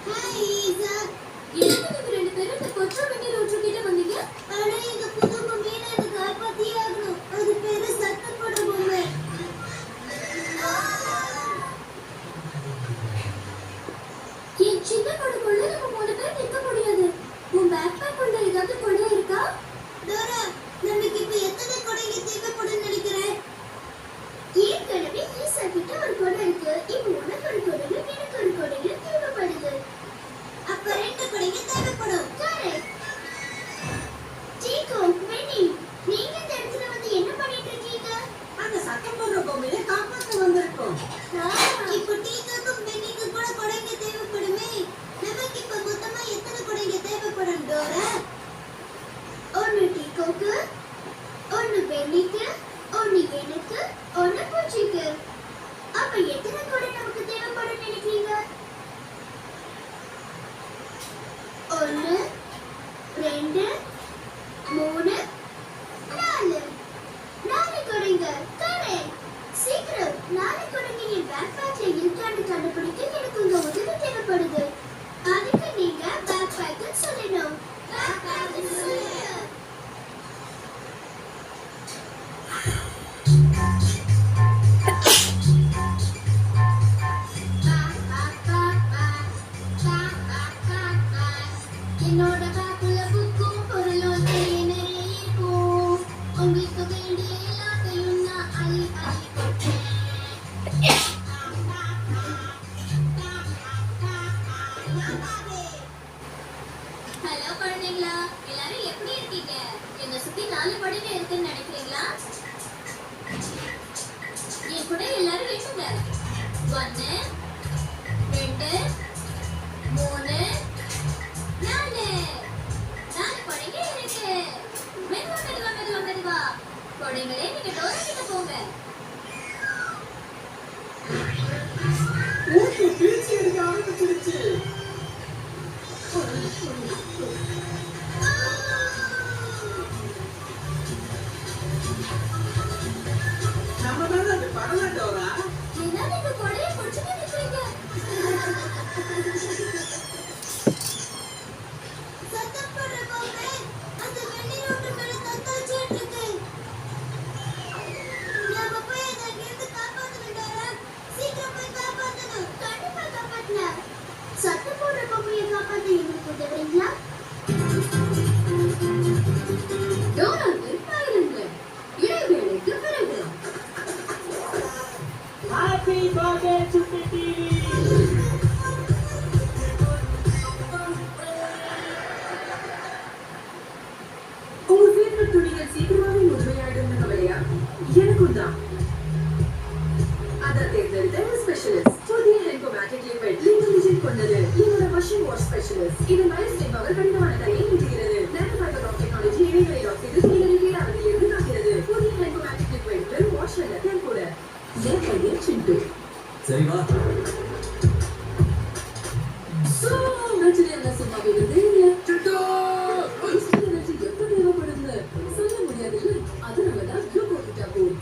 Hi ஈசா. என்ன நீங்க ரெண்டு பேரும் இந்த கொச்சை வண்டி ரோட்ல கிட்ட வந்தீங்க? ஆனா எங்க புது பொம்மையை எனக்கு காப்பாத்தியே ஆகணும். அது பேரு சத்தம் போடுற பொம்மை. என் சின்ன கொடைக்குள்ள நம்ம 3 பேர் நிக்க முடியாது. உன் பேக் பேக் உள்ள ஏதாவது கொடை இருக்கா? டோரா, நமக்கு இப்ப எத்தனை கொடைங்க தேவைப்படும்னு நினைக்கிறேன்? ஏற்கனவே ஈசா கிட்ட ஒரு கொடை இருக்கு. இப்போ உனக்கு ஒரு கொடையும் எனக்கு ஒரு கொடையும் தேவைப்படுது. அப்ப 2 கொடைங்க தேவைப்படும். கரெக்ட். டீகோ, மெனி, நீங்க இந்த இடத்துல வந்து என்ன பண்ணிட்டு இருக்கீங்க? அந்த சத்தம் போடுற பொம்மையை காப்பாத்த வந்திருக்கோம். இப்போ டீகோக்கும் மெனிக்கு கூட கொடைங்க தேவைப்படுமே. நமக்கு இப்ப மொத்தமா எத்தனை கொடைங்க தேவைப்படும் டோரா? 1 டீகோக்கு, 1 பெனிக்கு, 1 எனக்கு, 1 பூச்சிக்கு. அப்ப எத்தனை கொடை நமக்கு தேவைப்படும் நினைக்கிறீங்க? 1 2 3 4 4 கொடைங்க. கரெக்ட். சீக்கிரம் 4 கொடைங்க என் பேக் பேக்ல இருக்கான்னு கண்டுபிடிக்க எனக்கு உங்க உதவி தேவைப்படுது. அதுக்கு நீங்க பேக் பேக் சொல்லணும். பேக் பேக் சொல்லு. என்னோட பேக்குள்ள புக்கும் பொருளும் நிறைய இருக்கும். உங்களுக்கு வேண்டிய எல்லாத்தையும் நான் அள்ளி அள்ளி கொடுப்பேன். ஹலோ குழந்தைங்களா, எல்லாரும் எப்படி இருக்கீங்க? என்னை சுத்தி 4 படிங்க இருக்குன்னு நினைக்கிறீங்களா? என் கூட எல்லாரும் எண்ணுங்க. 1 2 3 4 கொடைங்க இருக்கு. மெதுவா மெதுவா மெதுவா மெதுவா கொடைங்களே, நீங்க டோரா கிட்ட போங்க. ஊட்டி பீச்சி எடுக்க ஆரம்பிச்சிருச்சு. நம்ம மேல அது பரவ டோரா. என்ன நீங்க கொடையை பிடிச்சிட்டு நிக்கிறீங்க? சத்தம் போடுற பொம்மை அந்த வெள்ளி ரோட்டு மேல தத்தாச்சிட்டு இருக்கு. நாம போய் அதை அங்கிருந்து காப்பாத்தணும் டோரா. சீக்கிரம் போய் காப்பாத்தணும். கண்டிப்பா காப்பாத்தலாம். சத்தம் போடுற பொம்மையை காப்பாத்த எங்களுக்கு உதவுறீங்களா? டோரா நிற்பாயிருங்க. இடைவேளைக்கு பிறகு. ஹாப்பி பர்த்டே சுட்டி. உங்க ஃபேவரட் துணிகள் சீக்கிரமாவே முழுமையாயிடும் கவலையா? எனக்கும் தான். அதை தேர்ந்தெடுத்த ஸ்பெஷலிஸ்ட் புதிய ஹென்கோமேட்டிக் லிக்விட் லிமிடேஷன் கொண்டது. என்னோட வாஷிங் வாஷ் ஸ்பெஷலிஸ்ட். இது மைல்ஸ்டேம் அவர் கடினமான தரையை நீட்டுகிறது. நானோ ஃபைபர் ஆப்டிக் டெக்னாலஜி இடைவெளி ஆக்சைடு துணிகளை கீழாவதிலிருந்து காக்கிறது. புதிய ஹென்கோமேட்டிக் லிக்விட் வெறும் வாஷ் அல்ல, நான் கூட என் பையன் சிண்டு. சரி வா. சோ நச்சுனா சும்மாவே இருந்தீங்க. சிண்டு நச்சு எப்ப தேவைப்படுது சொல்ல முடியாது. அதனால தான் குளுக்கோவிட்டா போட்.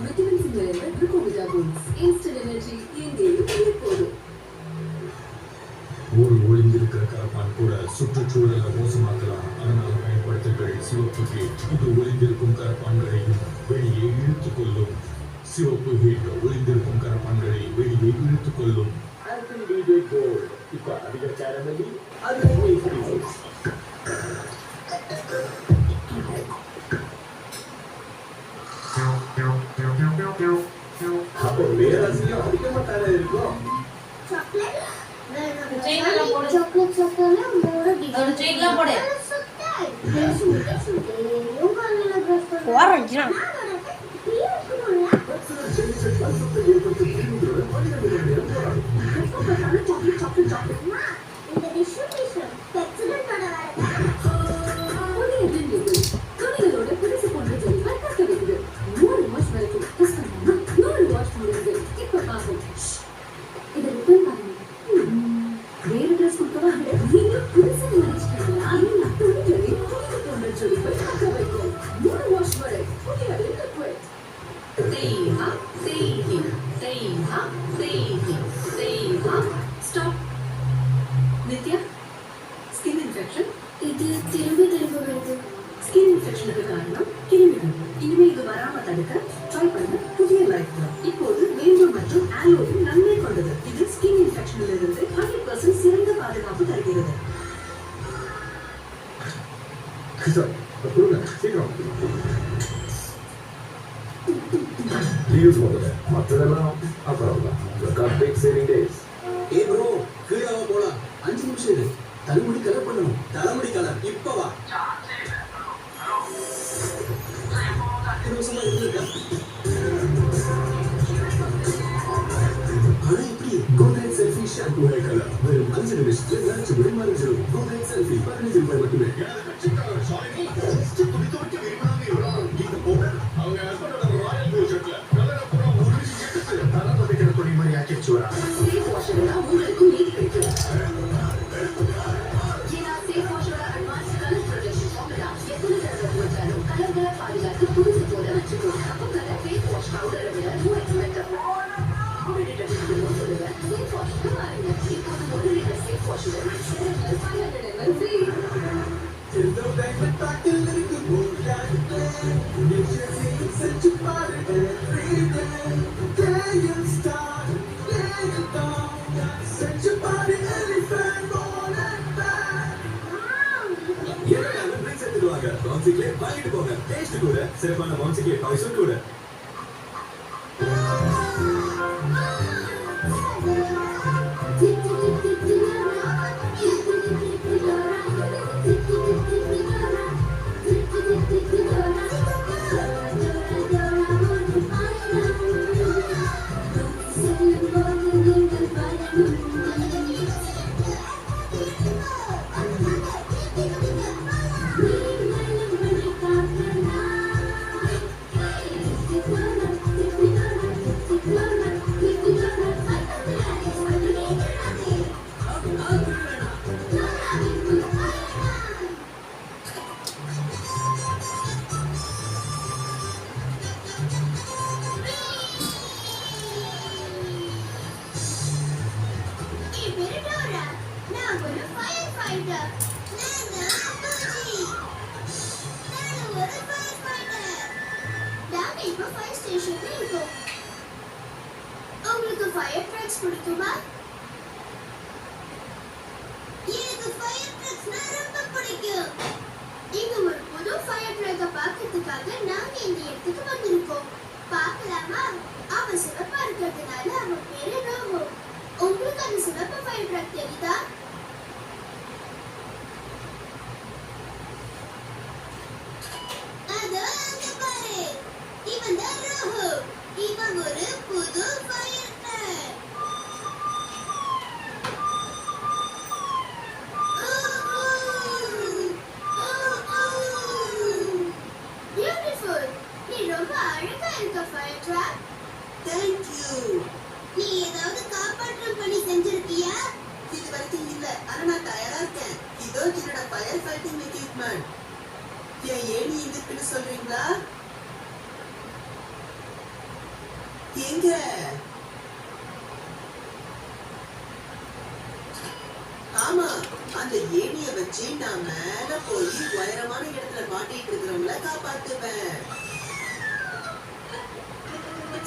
விட்டமின் சி நிறைந்த குளுக்கோவிட்டா போட். இன்ஸ்டன்ட் எனர்ஜி எங்கேயும் எப்போதும். ஒரு ஒளிந்திருக்கிற கரப்பான் கூட சுற்றுச்சூழலை மோசமாக்கலாம். அதனால் பயன்படுத்துங்கள் சிவப்பு ஹீட். இது ஒளிந்திருக்கும் கரப்பான்களையும் வெளியே இழுத்துக் கொள்ளும். சிவப்பு ஹீட் ஒளிந்திருக்கும் கரப்பான்களை வெளியே இழுத்துக் கொள்ளும். இப்ப அதிக கேரமலி அது அப்போ பேராசிரியம் அதிகமா தானே இருக்கும். திரும்ப வருது? ஸ்கின் இன்ஃபெக்ஷனுக்கு காரணம் கிருமிகள். இனிமே இது வராம தடுக்க ட்ரை பண்ண புதிய லைஃப் பாய். இப்போது வேம்பு மற்றும் ஆலோவும் நன்மை கொண்டது. இது ஸ்கின் இன்ஃபெக்ஷனில் இருந்து 100% சிறந்த பாதுகாப்பு தருகிறது. கிஷோர், கொடுங்க சீக்கிரம். ரியூஸ் முதல்ல, மற்றதெல்லாம் அப்புறம் தான். Big saving days. ஏ ப்ரோ, கீழே வா போலாம். 5 நிமிஷம் இரு. தலைமுடி கலர் பண்ணணும். தலைமுடி கலர் இப்ப வா. நிமிஷமா இருந்திருக்கா? ஆனா இப்படி golden selfie shampoo hair colour வெறும் 5 நிமிஷத்துல நரைச்சு மறைஞ்சிடும். கோல்டன் செல்ஃபி 15 ரூபாய் மட்டுமே. அவங்க ஹஸ்பண்டோட ராயல் ப்ளூ ஷர்ட்ல கலர் அப்புறம் முடிஞ்சு எடுத்து தலைமுடிக்கிற துணி மாதிரி ஆக்கிடுச்சு வரா. சேஃப் வாஷர்னா உங்களுக்கு நீதி கிடைக்கும். ஏன்னா சேஃப் வாஷரோட அட்வான்ஸ் கலர் ப்ரொடெக்ஷன் ஃபார்முலா எத்தனை தடவை போட்டாலும் கலர்களை பாதுகாத்து புதுசு போல வச்சுக்கோங்க. அப்போ கலர் சேஃப் வாஷ் பவுடரை விட more expensive. ஒரு லிட்டர் சொல்லுங்க சேஃப் வாஷ்க்கு மாறுங்க. இப்போது ஒரு லிட்டர் சேஃப் வாஷுடன் 500 ml free. இந்த பேங்க் பாக்கெட்ல இருக்கு போயாட்டே. நீ செஞ்சு பாரு every day. Playing star, playing down. செஞ்சு பாரு elephant on and back. எல்லாரும் ட்ரிங்க்ஸ் எடுத்துட்டு வாங்க. பவுன்சிக்லே வாங்கிட்டு போங்க. டேஸ்ட் கூட சிறப்பான பவுன்சிக்லே டாய்ஸும் கூட. உங்களுக்கு ஃபயர் ட்ரக்ஸ் பிடிக்குமா? எனக்கு ஃபயர் ட்ரக்ஸ்னா ரொம்ப பிடிக்கும். இங்க ஒரு புது ஃபயர் ட்ரக்கை பார்க்கறதுக்காக நாங்க இந்த இடத்துக்கு வந்திருக்கோம். பார்க்கலாமா? அவன் சிவப்பா இருக்கிறதுனால அவன் பேரு ரோஹோ. உங்களுக்கு அந்த சிவப்பு ஃபயர் ட்ரக் தெரியுதா? அதோ அங்க பாரு. இவன் தான் ரோஹோ. இவன் ஒரு புது ஃபயர் ட்ரக். பியூட்டிஃபுல். நீ ரொம்ப அழகா இருக்க ஃபயர் ட்ரக். Thank you. நீ ஏதாவது காப்பாற்றும் பணி செஞ்சிருக்கியா? இது வரைக்கும் இல்ல. ஆனா நான் தயாரா இருக்கேன். இதோ என்னோட ஃபயர் ஃபைட்டிங் எக்யூப்மெண்ட். ஏன் ஏணி எங்க இருக்குன்னு சொல்றீங்களா? எங்க? ஆமா, அந்த ஏணியை வச்சு நான் மேல போய் உயரமான இடத்துல மாட்டிட்டு இருக்கிறவங்கள காப்பாத்துவேன்.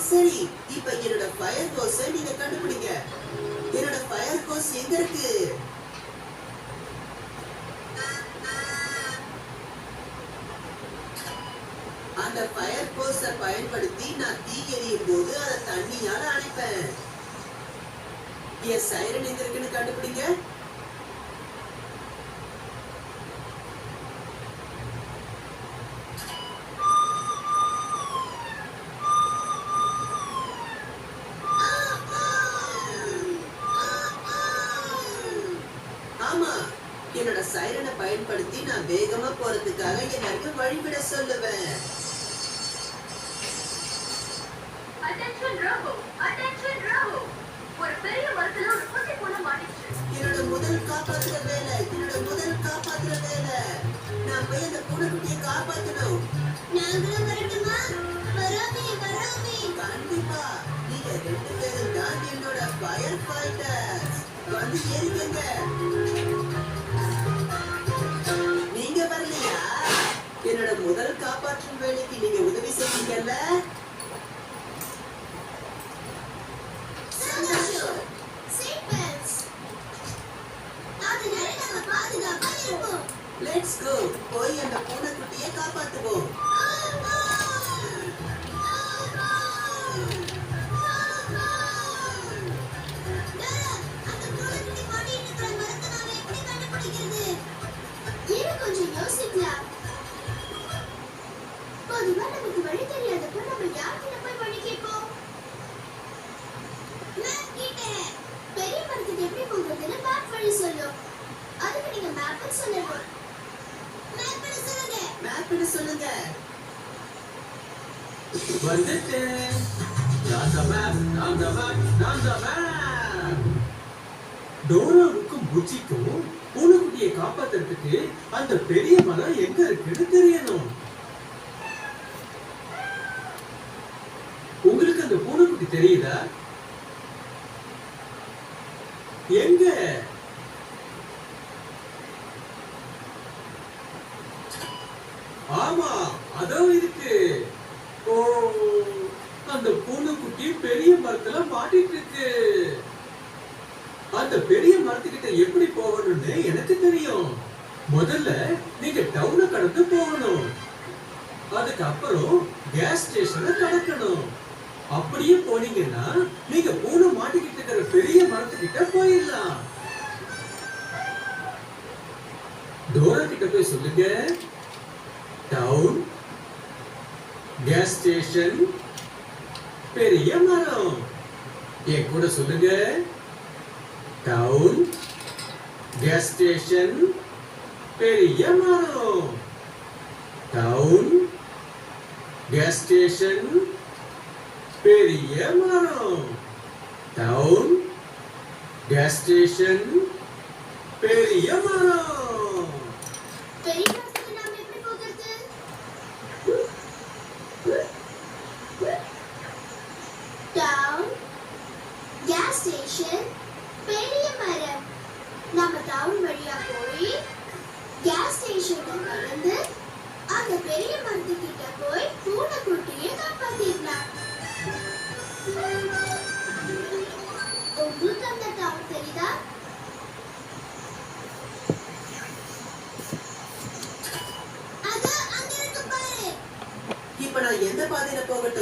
சரி, இப்ப என்னோட ஃபயர் ஹோஸை நீங்க கண்டுபிடிங்க. என்னோட ஃபயர் ஹோஸ் எங்க இருக்கு? அந்த ஃபயர் ஹோஸை பயன்படுத்தி நான் தீ எரியும் போது அதை தண்ணியால அணைப்பேன். என் சைரன் எங்க இருக்குன்னு கண்டுபிடிங்க. ஆமா, என்னோட சைரனை பயன்படுத்தி நான் வேகமா போறதுக்காக எல்லாருக்கும் வழிவிட சொல்லுவேன். Attention Robo! Attention Robo! ஒரு பெரிய மரத்துல ஒரு குட்டி பூனை மாட்டிச்சு. என்னோட முதல் காப்பாத்துற வேலை, என்னோட முதல் காப்பாத்துற வேலை. நான் போய் அந்த பூனைக்குட்டியை காப்பாத்தணும். நாங்களும் வரட்டுமா? வராமே வராமே. கண்டிப்பா, நீங்க 2 பேரும் தான் என்னோட ஃபயர் ஃபைட்டர்ஸ். வந்து ஏறிக்கங்க. நீங்க வரலையா? என் முதல் காப்பாற்றும் வேலைக்கு நீங்க உதவி செய்வீங்கல்ல? சந்தோஷம். Seat belts. அதனால நம்ம பாதுகாப்பா இருப்போம். Let's go. போய் அந்த பூனைக்குட்டியை காப்பாத்துவோம். டோரா, அந்த பூனைக்குட்டி மாட்டிட்டு இருக்கிற மரத்தை நாம எப்படி கண்டுபிடிக்கிறது? இரு கொஞ்சம் யோசிக்கலாம். பொதுவா நமக்கு வழி தெரியாதப்ப நம்ம யார்கிட்ட போய் வழி கேட்போம்? மேப் கிட்ட. பெரிய மரத்துக்கு எப்படி போகிறதுன்னு மேப் வழி சொல்லும். அதுக்கு நீங்க மேப் சொல்லணும். மேப் சொல்லுங்க. மேப்னு சொல்லுங்க. வந்துட்டேன். நான் தான் மேப், நான் தான் மேப், நான் தான் மேப். டோராவுக்கும் புச்சிக்கும் பூனைக்குட்டியை காப்பாத்துறதுக்கு அந்த பெரிய மரம் எங்க இருக்குன்னு தெரியணும். உங்களுக்கு அந்த பூனைக்குட்டி தெரியுதா? எங்க? ஆமா, அதோ இருக்கு. ஓ, அந்த பூனைக்குட்டி பெரிய மரத்துல மாட்டிட்டு இருக்கு. அந்த பெரிய மரத்துக்கிட்ட எப்படி போகணும்னு எனக்கு தெரியும். முதல்ல நீங்க டவுனை கடந்து போகணும். அதுக்கப்புறம் கேஸ் ஸ்டேஷனை கடக்கணும். அப்படியே போனீங்கன்னா நீங்க பூனை மாட்டிக்கிட்டு இருக்கிற பெரிய மரத்துக்கிட்ட போயிடலாம். டோரா கிட்ட போய் சொல்லுங்க, டவுன், கேஸ் ஸ்டேஷன், பெரிய மரம். என் கூட சொல்லுங்க, டவுன், கேஸ் ஸ்டேஷன், பெரிய மரம். டவுன், கேஸ் ஸ்டேஷன், பெரிய மரம். டவுன், கேஸ் ஸ்டேஷன், பெரிய மரம். பெரிய மரத்துக்கு நாம எப்படி போகிறது? டவுன், கேஸ் ஸ்டேஷன், பெரிய மரம். நாம டவுன் வழியா போய் கேஸ் ஸ்டேஷன்ல கடந்து அந்த பெரிய மரத்துக்கிட்ட போய் பூனைக்குட்டியை காப்பாத்திடலாம். உங்களுக்கு அந்த டவுன் தெரியுதா? அது அங்க இருக்கு பாரு. இப்ப நான் எந்த பாதையில போகட்டும்?